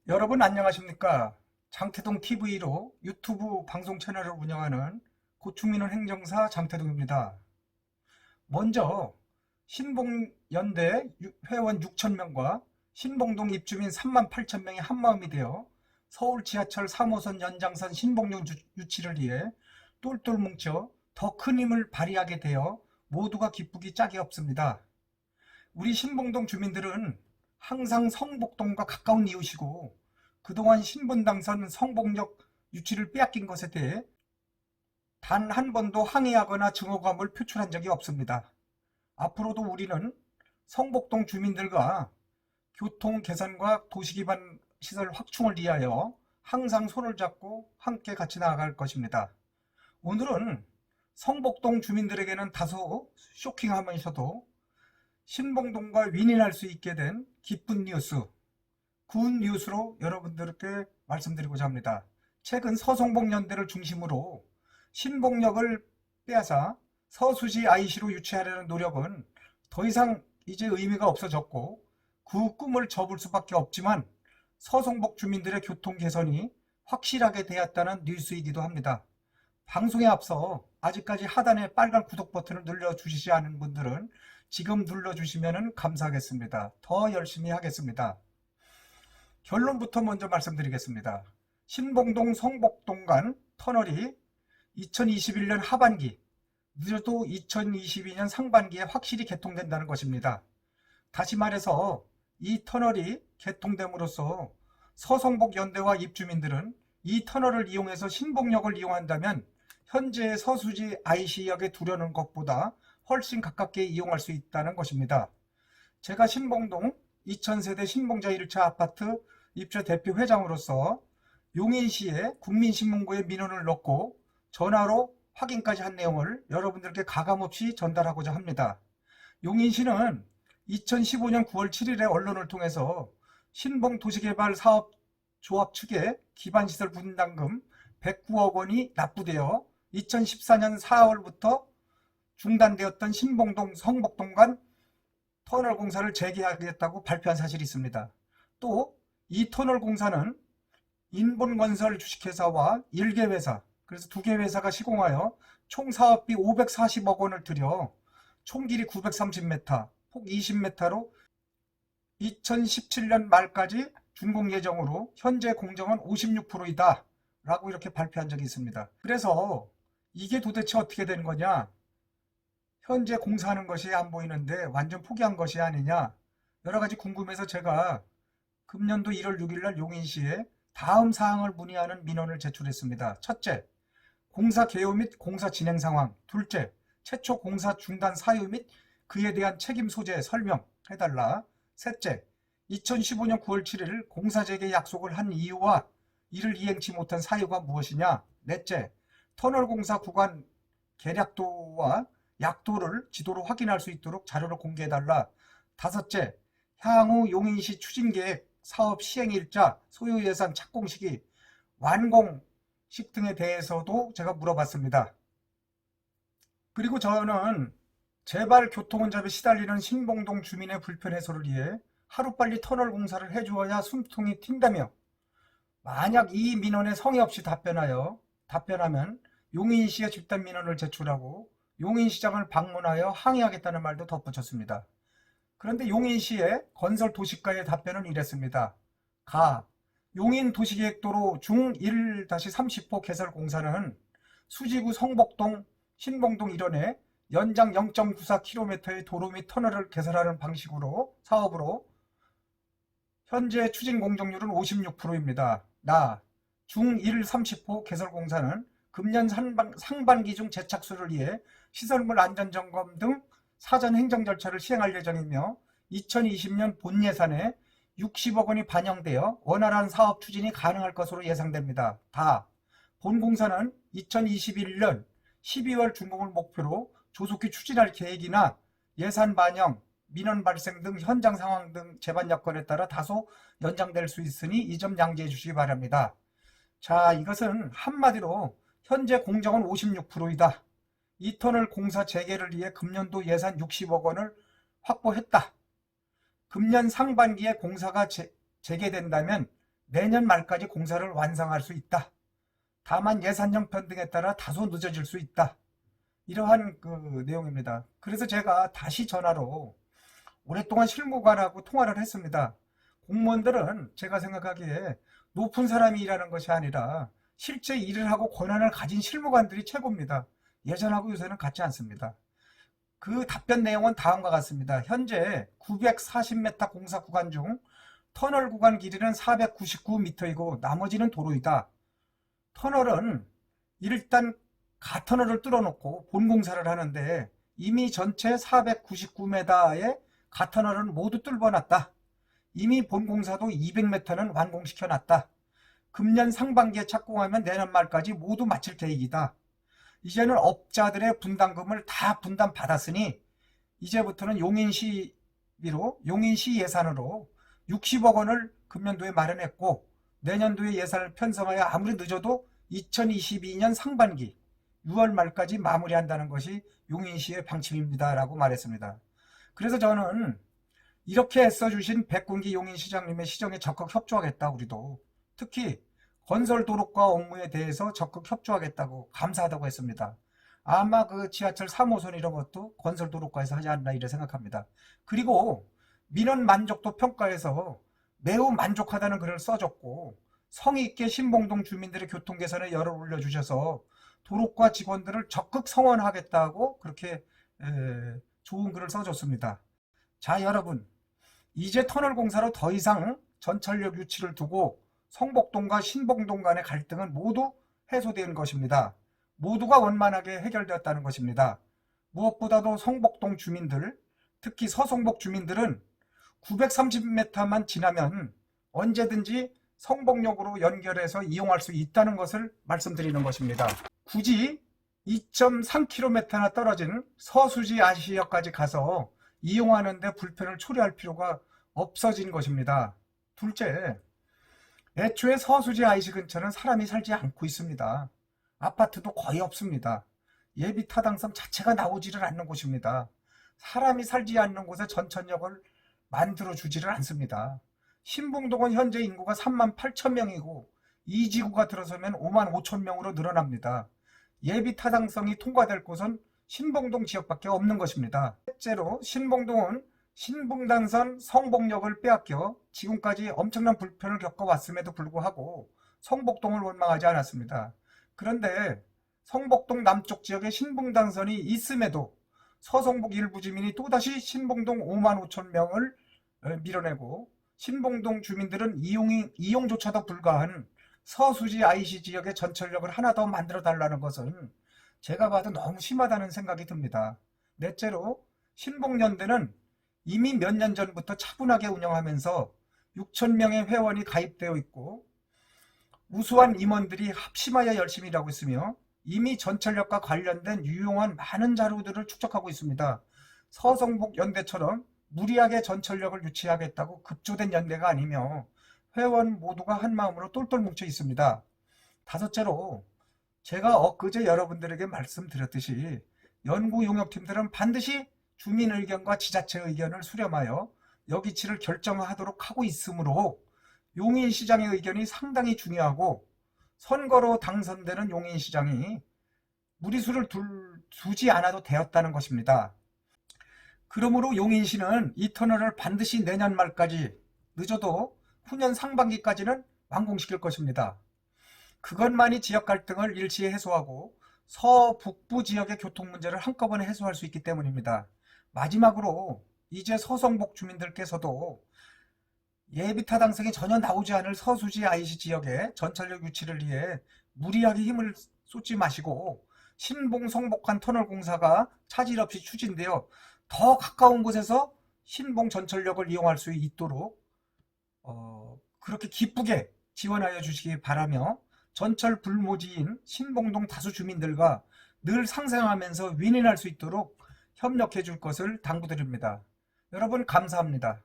여러분 안녕하십니까? 장태동 TV로 유튜브 방송 채널을 운영하는 고충민원 행정사 장태동입니다. 먼저 신봉연대 회원 6,000명과 신봉동 입주민 38,000명이 한마음이 되어 서울 지하철 3호선 연장선 신봉역 유치를 위해 똘똘 뭉쳐 더 큰 힘을 발휘하게 되어 모두가 기쁘기 짝이 없습니다. 우리 신봉동 주민들은 항상 성복동과 가까운 이웃이고 그동안 신분당선 성복역 유치를 빼앗긴 것에 대해 단 한 번도 항의하거나 증오감을 표출한 적이 없습니다. 앞으로도 우리는 성복동 주민들과 교통 개선과 도시기반 시설 확충을 위하여 항상 손을 잡고 함께 같이 나아갈 것입니다. 오늘은 성복동 주민들에게는 다소 쇼킹하면서도 신봉동과 윈윈할 수 있게 된 기쁜 뉴스, 굿 뉴스로 여러분들께 말씀드리고자 합니다. 최근 서성복연대를 중심으로 신봉역을 빼앗아 서수지 IC로 유치하려는 노력은 더 이상 이제 의미가 없어졌고 그 꿈을 접을 수밖에 없지만 서성복 주민들의 교통 개선이 확실하게 되었다는 뉴스이기도 합니다. 방송에 앞서 아직까지 하단에 빨간 구독 버튼을 눌러주시지 않은 분들은 지금 눌러주시면 감사하겠습니다. 더 열심히 하겠습니다. 결론부터 먼저 말씀드리겠습니다. 신봉동 성복동 간 터널이 2021년 하반기, 늦어도 2022년 상반기에 확실히 개통된다는 것입니다. 다시 말해서 이 터널이 개통됨으로써 서성복 연대와 입주민들은 이 터널을 이용해서 신봉역을 이용한다면 현재 서수지 IC역에 두려는 것보다 훨씬 가깝게 이용할 수 있다는 것입니다. 제가 신봉동 2000세대 신봉자 1차 아파트 입주 대표 회장으로서 용인시에 국민신문고에 민원을 넣고 전화로 확인까지 한 내용을 여러분들께 가감없이 전달하고자 합니다. 용인시는 2015년 9월 7일에 언론을 통해서 신봉도시개발사업조합 측에 기반시설 분담금 109억 원이 납부되어 2014년 4월부터 중단되었던 신봉동 성복동 간 터널 공사를 재개하겠다고 발표한 사실이 있습니다. 또 이 터널 공사는 인본건설 주식회사와 1개 회사, 그래서 2개 회사가 시공하여 총 사업비 540억 원을 들여 총 길이 930m, 폭 20m로 2017년 말까지 준공 예정으로 현재 공정은 56%이다 라고 이렇게 발표한 적이 있습니다. 그래서 이게 도대체 어떻게 된 거냐? 현재 공사하는 것이 안 보이는데 완전 포기한 것이 아니냐? 여러 가지 궁금해서 제가 금년도 1월 6일 날 용인시에 다음 사항을 문의하는 민원을 제출했습니다. 첫째, 공사 개요 및 공사 진행 상황. 둘째, 최초 공사 중단 사유 및 그에 대한 책임 소재 설명해달라. 셋째, 2015년 9월 7일 공사 재개 약속을 한 이유와 이를 이행치 못한 사유가 무엇이냐. 넷째, 터널 공사 구간 계략도와 약도를 지도로 확인할 수 있도록 자료를 공개해달라. 다섯째, 향후 용인시 추진계획, 사업 시행일자, 소요예산 착공 시기, 완공식 등에 대해서도 제가 물어봤습니다. 그리고 저는 제발 교통혼잡에 시달리는 신봉동 주민의 불편 해소를 위해 하루빨리 터널 공사를 해주어야 숨통이 튄다며 만약 이 민원에 성의 없이 답변하면 용인시에 집단 민원을 제출하고 용인시장을 방문하여 항의하겠다는 말도 덧붙였습니다. 그런데 용인시의 건설도시과의 답변은 이랬습니다. 용인 도시계획도로 중1-30호 개설 공사는 수지구 성복동, 신봉동 일원에 연장 0.94km의 도로 및 터널을 개설하는 방식으로 사업으로 현재 추진 공정률은 56%입니다. 중1-30호 개설 공사는 금년 상반기 중 재착수를 위해 시설물 안전점검 등 사전 행정 절차를 시행할 예정이며 2020년 본 예산에 60억 원이 반영되어 원활한 사업 추진이 가능할 것으로 예상됩니다. 본 공사는 2021년 12월 준공을 목표로 조속히 추진할 계획이나 예산 반영, 민원 발생 등 현장 상황 등 제반 여건에 따라 다소 연장될 수 있으니 이 점 양지해 주시기 바랍니다. 자, 이것은 한마디로 현재 공정은 56%이다. 이 터널 공사 재개를 위해 금년도 예산 60억 원을 확보했다. 금년 상반기에 공사가 재개된다면 내년 말까지 공사를 완성할 수 있다. 다만 예산 형편 등에 따라 다소 늦어질 수 있다. 이러한 그 내용입니다. 그래서 제가 다시 전화로 오랫동안 실무관하고 통화를 했습니다. 공무원들은 제가 생각하기에 높은 사람이 일하는 것이 아니라 실제 일을 하고 권한을 가진 실무관들이 최고입니다. 예전하고 요새는 같지 않습니다. 그 답변 내용은 다음과 같습니다. 현재 940m 공사 구간 중 터널 구간 길이는 499m이고 나머지는 도로이다. 터널은 일단 가터널을 뚫어놓고 본공사를 하는데 이미 전체 499m의 가터널은 모두 뚫어놨다. 이미 본공사도 200m는 완공시켜놨다. 금년 상반기에 착공하면 내년 말까지 모두 마칠 계획이다. 이제는 업자들의 분담금을 다 분담받았으니 이제부터는 용인시 예산으로 60억 원을 금년도에 마련했고 내년도에 예산을 편성하여 아무리 늦어도 2022년 상반기 6월 말까지 마무리한다는 것이 용인시의 방침입니다. 라고 말했습니다. 그래서 저는 이렇게 애써주신 백군기 용인시장님의 시정에 적극 협조하겠다. 우리도 특히 건설도로과 업무에 대해서 적극 협조하겠다고 감사하다고 했습니다. 아마 그 지하철 3호선 이런 것도 건설도로과에서 하지 않나 이래 생각합니다. 그리고 민원 만족도 평가에서 매우 만족하다는 글을 써줬고 성의 있게 신봉동 주민들의 교통 개선에 열을 올려주셔서 도로과 직원들을 적극 성원하겠다고 그렇게 좋은 글을 써줬습니다. 자, 여러분, 이제 터널 공사로 더 이상 전철역 유치를 두고 성복동과 신봉동 간의 갈등은 모두 해소된 것입니다. 모두가 원만하게 해결되었다는 것입니다. 무엇보다도 성복동 주민들, 특히 서성복 주민들은 930m만 지나면 언제든지 성복역으로 연결해서 이용할 수 있다는 것을 말씀드리는 것입니다. 굳이 2.3km나 떨어진 서수지 IC역까지 가서 이용하는데 불편을 초래할 필요가 없어진 것입니다. 둘째, 애초에 서수지 IC 근처는 사람이 살지 않고 있습니다. 아파트도 거의 없습니다. 예비 타당성 자체가 나오지를 않는 곳입니다. 사람이 살지 않는 곳에 전천역을 만들어 주지를 않습니다. 신봉동은 현재 인구가 38,000명이고 이 지구가 들어서면 55,000명으로 늘어납니다. 예비 타당성이 통과될 곳은 신봉동 지역밖에 없는 것입니다. 실제로 신봉동은 신분당선 성복역을 빼앗겨 지금까지 엄청난 불편을 겪어왔음에도 불구하고 성복동을 원망하지 않았습니다. 그런데 성복동 남쪽 지역에 신분당선이 있음에도 서성복 일부 주민이 또다시 신봉동 55,000명을 밀어내고 신봉동 주민들은 이용조차도 불가한 서수지 IC 지역의 전철역을 하나 더 만들어 달라는 것은 제가 봐도 너무 심하다는 생각이 듭니다. 넷째로 신봉연대는 이미 몇 년 전부터 차분하게 운영하면서 6,000명의 회원이 가입되어 있고 우수한 임원들이 합심하여 열심히 일하고 있으며 이미 전철역과 관련된 유용한 많은 자료들을 축적하고 있습니다. 서성복 연대처럼 무리하게 전철역을 유치하겠다고 급조된 연대가 아니며 회원 모두가 한마음으로 똘똘 뭉쳐 있습니다. 다섯째로 제가 엊그제 여러분들에게 말씀드렸듯이 연구용역팀들은 반드시 주민 의견과 지자체 의견을 수렴하여 여기치를 결정하도록 하고 있으므로 용인시장의 의견이 상당히 중요하고 선거로 당선되는 용인시장이 무리수를 두지 않아도 되었다는 것입니다. 그러므로 용인시는 이 터널을 반드시 내년 말까지 늦어도 후년 상반기까지는 완공시킬 것입니다. 그것만이 지역 갈등을 일시에 해소하고 서북부 지역의 교통 문제를 한꺼번에 해소할 수 있기 때문입니다. 마지막으로 이제 서성복 주민들께서도 예비 타당성이 전혀 나오지 않을 서수지 IC 지역의 전철역 유치를 위해 무리하게 힘을 쏟지 마시고 신봉 성복한 터널 공사가 차질 없이 추진되어 더 가까운 곳에서 신봉 전철역을 이용할 수 있도록 그렇게 기쁘게 지원하여 주시기 바라며 전철 불모지인 신봉동 다수 주민들과 늘 상생하면서 윈윈할 수 있도록 협력해 줄 것을 당부드립니다. 여러분 감사합니다.